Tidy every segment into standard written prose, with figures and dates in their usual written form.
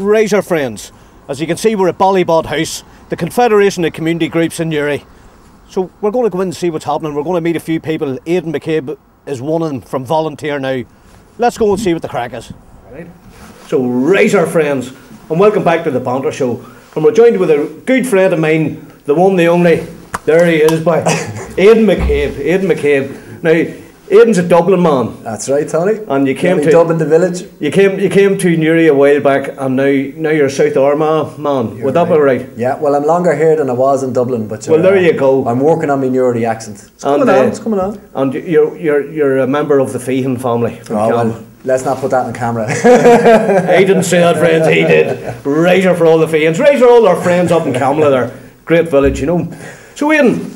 Right, our friends, as you can see, we're at Ballybot House, the Confederation of Community Groups in Newry. So we're going to go in and see what's happening. We're going to meet a few people. Aidan McCabe is one of them from Volunteer now. Let's go and see what the crack is. Right. So, right, our friends, and welcome back to the Banter Show. And we're joined with a good friend of mine, the one, the only. There he is, by Aidan McCabe. Aidan McCabe. Now, Aidan's a Dublin man. That's right, Tony. And you came to Dublin, the village. You came to Newry a while back, and now you're a South Armagh man. Would that be right? Yeah. Well, I'm longer here than I was in Dublin, but well, there you go. I'm working on my Newry accent. It's coming on. It's coming on. And you're a member of the Feehan family. Well, let's not put that on camera. He didn't say that, friends. He did. Razor for all the Feehans. Razor all our friends up in Camla there. Great village, you know. So, Aidan,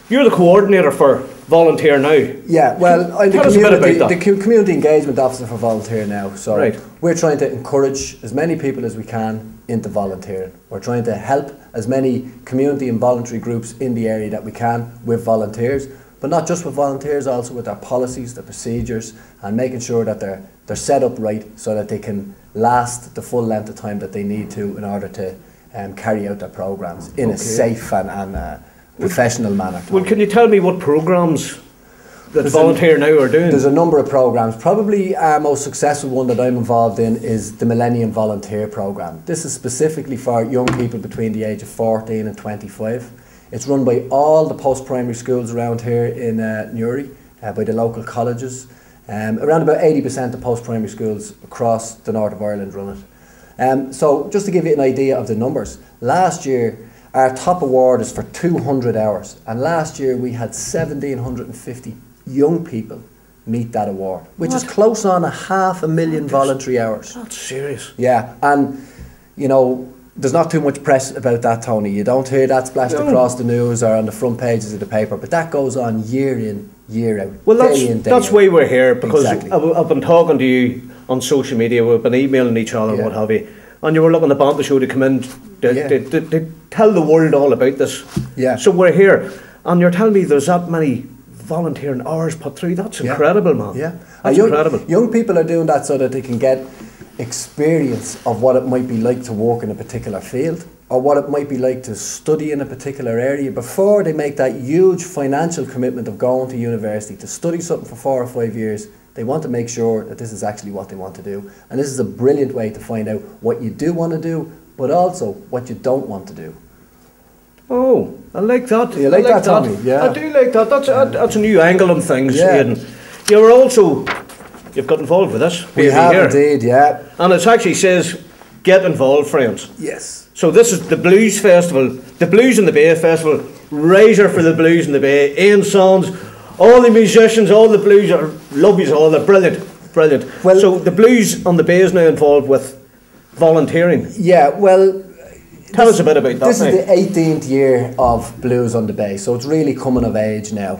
you're the coordinator for Volunteer now. Yeah, well, I'm the community engagement officer for Volunteer now. So we're trying to encourage as many people as we can into volunteering. We're trying to help as many community and voluntary groups in the area that we can with volunteers, but not just with volunteers, also with our policies, the procedures, and making sure that they're set up right so that they can last the full length of time that they need to in order to carry out their programs in a safe and professional manner. Well, can you tell me what programs that Volunteer now are doing? There's a number of programs. Probably our most successful one that I'm involved in is the Millennium Volunteer Program. This is specifically for young people between the age of 14 and 25. It's run by all the post-primary schools around here in Newry, by the local colleges. Around about 80% of post-primary schools across the north of Ireland run it. So just to give you an idea of the numbers, last year our top award is for 200 hours, and last year we had 1,750 young people meet that award, which is close on 500,000 voluntary hours. That's serious. Yeah, and you know, there's not too much press about that, Tony. You don't hear that splashed across the news or on the front pages of the paper, but that goes on year in, year out. Well, that's why we're here, because I've been talking to you on social media, we've been emailing each other and what have you, and you were looking at the Banter Show to come in to tell the world all about this. Yeah. So we're here, and you're telling me there's that many volunteering hours put through. That's incredible, man. Yeah. That's incredible. Young people are doing that so that they can get experience of what it might be like to work in a particular field, or what it might be like to study in a particular area before they make that huge financial commitment of going to university to study something for 4 or 5 years. They want to make sure that this is actually what they want to do, and this is a brilliant way to find out what you do want to do, but also what you don't want to do. Oh, I like that. You like that, Tommy? Yeah, I do like that. That's a new angle on things, Aidan. You've got involved with this. We have indeed, yeah. And it actually says, get involved, friends. Yes. So this is the Blues Festival, the Blues in the Bay Festival, Razor for the Blues in the Bay, Ian Songs, all the musicians, all the blues are love all. They're brilliant, brilliant. Well, so the Blues on the Bay is now involved with volunteering. Yeah, well, tell us a bit about that. This is the 18th year of Blues on the Bay, so it's really coming of age now.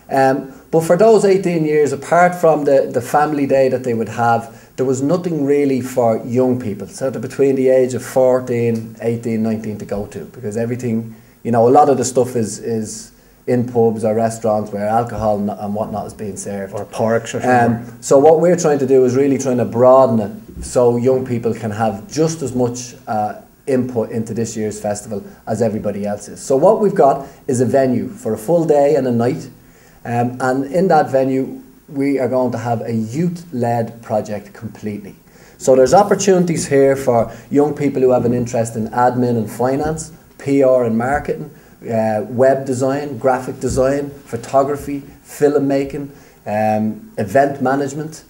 But for those 18 years, apart from the family day that they would have, there was nothing really for young people, so they're between the age of 14, 18, 19 to go to, because everything, you know, a lot of the stuff is in pubs or restaurants where alcohol and whatnot is being served. Or parks or something. So what we're trying to do is really trying to broaden it so young people can have just as much input into this year's festival as everybody else is. So what we've got is a venue for a full day and a night, and in that venue we are going to have a youth-led project completely. So there's opportunities here for young people who have an interest in admin and finance, PR and marketing, web design, graphic design, photography, filmmaking, event management,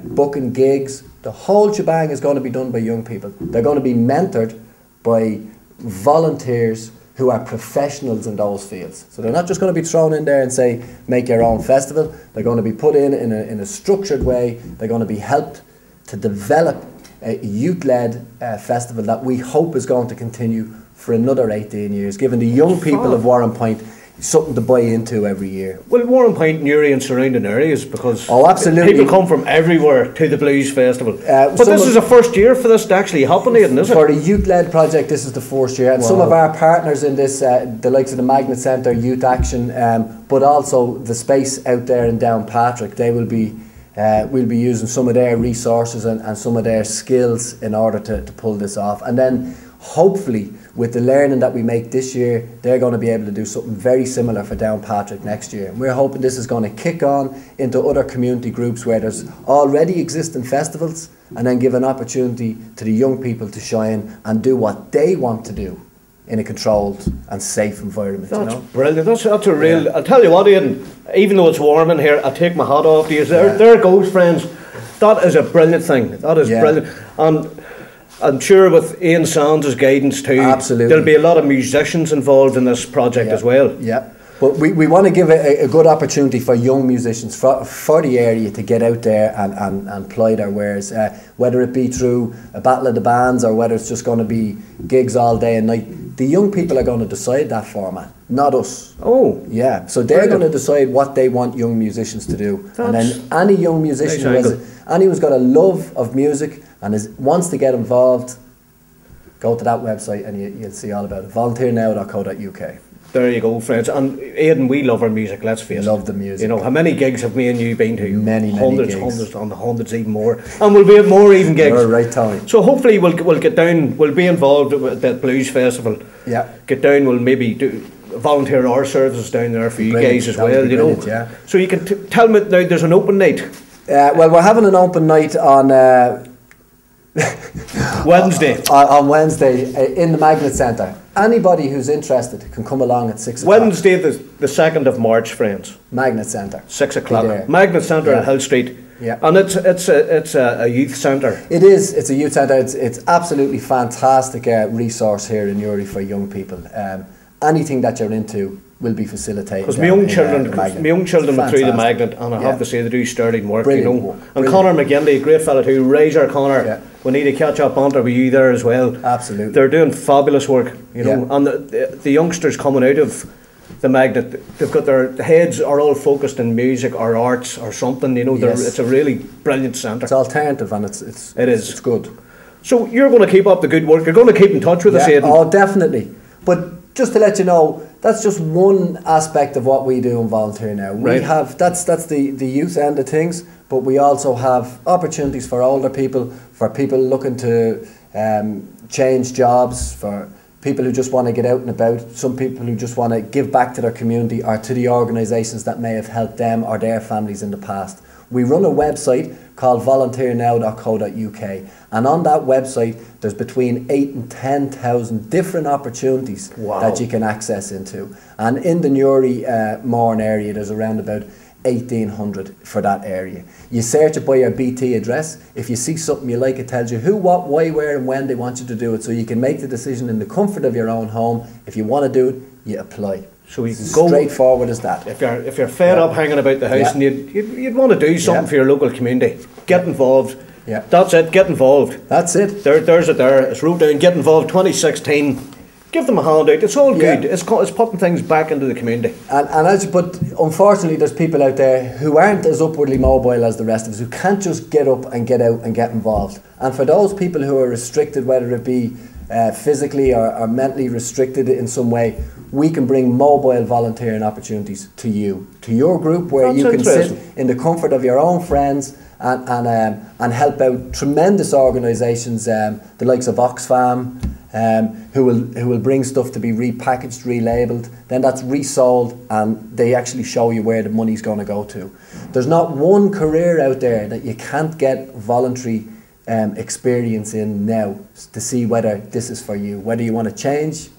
booking gigs. The whole shebang is going to be done by young people. They're going to be mentored by volunteers who are professionals in those fields. So they're not just going to be thrown in there and say, make your own festival. They're going to be put in a structured way. They're going to be helped to develop a youth-led festival that we hope is going to continue for another 18 years, giving the young people of Warrenpoint something to buy into every year. Well, Warrenpoint, Newry and surrounding areas, because absolutely, people come from everywhere to the Blues Festival. But this is the first year for this to actually happen, isn't it? For the youth-led project, this is the first year. And some of our partners in this, the likes of the Magnet Centre, Youth Action, but also the space out there in Downpatrick, they will be We'll be using some of their resources and some of their skills in order to pull this off. And then hopefully with the learning that we make this year, they're going to be able to do something very similar for Downpatrick next year. And we're hoping this is going to kick on into other community groups where there's already existing festivals, and then give an opportunity to the young people to shine and do what they want to do in a controlled and safe environment. That's brilliant. That's a real... Yeah. I'll tell you what, Aidan, even though it's warm in here, I take my hat off to you. There goes, friends. That is a brilliant thing. That is brilliant. And I'm sure with Ian Sands' guidance too, absolutely, there'll be a lot of musicians involved in this project as well. Yeah, but we want to give a good opportunity for young musicians for the area to get out there and ply their wares, whether it be through a battle of the bands or whether it's just going to be gigs all day and night. The young people are going to decide that format, not us. Oh, yeah. So they're going to decide what they want young musicians to do, and then any young musician who's got a love of music and wants to get involved, go to that website and you'll see all about it. volunteernow.co.uk. There you go, friends. And Aidan, we love our music, let's face it. Love the music. You know, how many gigs have me and you been to? Many hundreds, gigs. hundreds even more. And we'll be at more even gigs. You're right, Tommy. So hopefully we'll get down, we'll be involved with that blues festival. Yeah. Get down, we'll maybe do volunteer our services down there for you guys as well, you know. Yeah. So you can tell me now, there's an open night. Well, we're having an open night on Wednesday. On Wednesday in the Magnet Centre. Anybody who's interested can come along at 6 o'clock. Wednesday the 2nd of March, friends. Magnet Centre. 6 o'clock. Magnet Centre on Hill Street. Yeah. And it's a youth centre. It is. It's a youth centre. It's absolutely fantastic resource here in Newry for young people. Anything that you're into will be facilitated. Because my young children went through the Magnet, and I have to say they do sterling work, you know. And Conor McGinley, great fella too, Razor Conor, we need to catch up Banter with you there as well. Absolutely. They're doing fabulous work, you know. And the youngsters coming out of the Magnet, they've got their heads are all focused in music or arts or something, you know. It's a really brilliant centre. It's alternative and it's good. So you're going to keep up the good work. You're going to keep in touch with us, Aidan. Oh, definitely. But just to let you know, that's just one aspect of what we do in Volunteer Now. We have that's the youth end of things, but we also have opportunities for older people, for people looking to change jobs, for people who just want to get out and about, some people who just want to give back to their community or to the organisations that may have helped them or their families in the past. We run a website called volunteernow.co.uk, and on that website there's between 8,000 and 10,000 different opportunities that you can access into. And in the Newry Mourne area there's around about 1,800 for that area. You search it by your BT address. If you see something you like, it tells you who, what, why, where and when they want you to do it, so you can make the decision in the comfort of your own home. If you want to do it, you apply. So you can go straightforward as that. If you're fed up hanging about the house and you'd want to do something for your local community, get involved. Yeah. That's it, get involved. That's it. There's it there. It's wrote down, get involved 2016. Give them a hand out. It's all good. It's putting things back into the community. But unfortunately there's people out there who aren't as upwardly mobile as the rest of us, who can't just get up and get out and get involved. And for those people who are restricted, whether it be physically or mentally restricted in some way, we can bring mobile volunteering opportunities to you, to your group, where you can sit in the comfort of your own friends and help out tremendous organisations, the likes of Oxfam, who will bring stuff to be repackaged, relabelled, then that's resold, and they actually show you where the money's going to go to. There's not one career out there that you can't get voluntary experience in now to see whether this is for you, whether you want to change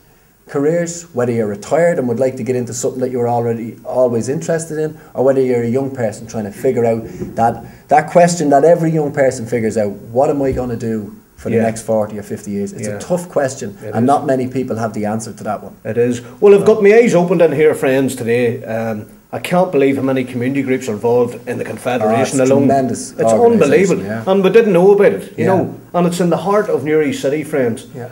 careers, whether you're retired and would like to get into something that you're already always interested in, or whether you're a young person trying to figure out that question that every young person figures out: what am I going to do for the next 40 or 50 years? It's a tough question, and not many people have the answer to that one. It is. Well, I've got my eyes opened in here, friends, today. I can't believe how many community groups are involved in the Confederation alone. Tremendous. It's unbelievable, and we didn't know about it, you know. And it's in the heart of Newry City, friends. Yeah.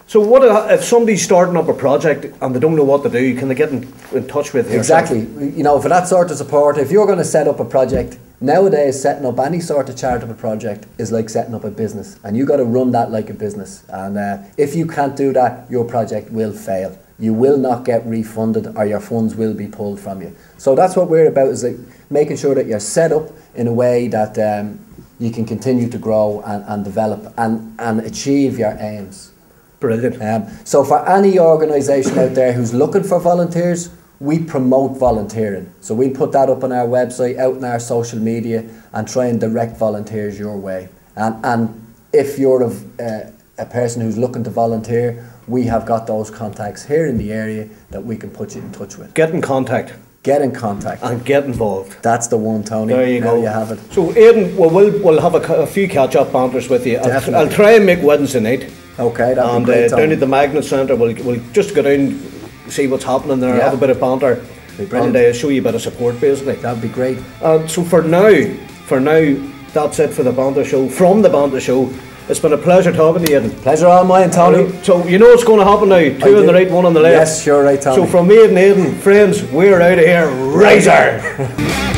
So what if somebody's starting up a project and they don't know what to do? Can they get in touch with you? Exactly. You know, for that sort of support, if you're going to set up a project, nowadays setting up any sort of charitable project is like setting up a business, and you got to run that like a business. And if you can't do that, your project will fail. you will not get refunded or your funds will be pulled from you. So that's what we're about, is like making sure that you're set up in a way that you can continue to grow and develop and achieve your aims. Brilliant. So for any organisation out there who's looking for volunteers, we promote volunteering. So we put that up on our website, out in our social media, and try and direct volunteers your way. And if you're a person who's looking to volunteer, we have got those contacts here in the area that we can put you in touch with. Get in contact. Get in contact. And get involved. That's the one, Tony. There you go. You have it. So Aidan, we'll have a few catch-up banters with you. I'll try and make Wednesday night. Okay, that'd be great, down at the Magnet Centre, we'll just go down, see what's happening there, have a bit of banter, and show you a bit of support, basically. That'd be great. So for now, that's it for the Banter Show. From the Banter Show, it's been a pleasure talking to you, Aidan. Pleasure all mine, Tony. So you know what's going to happen now? Two on the right, one on the left. Yes, sure right, Tony. So from me and Aidan, friends, we're out of here. Riser!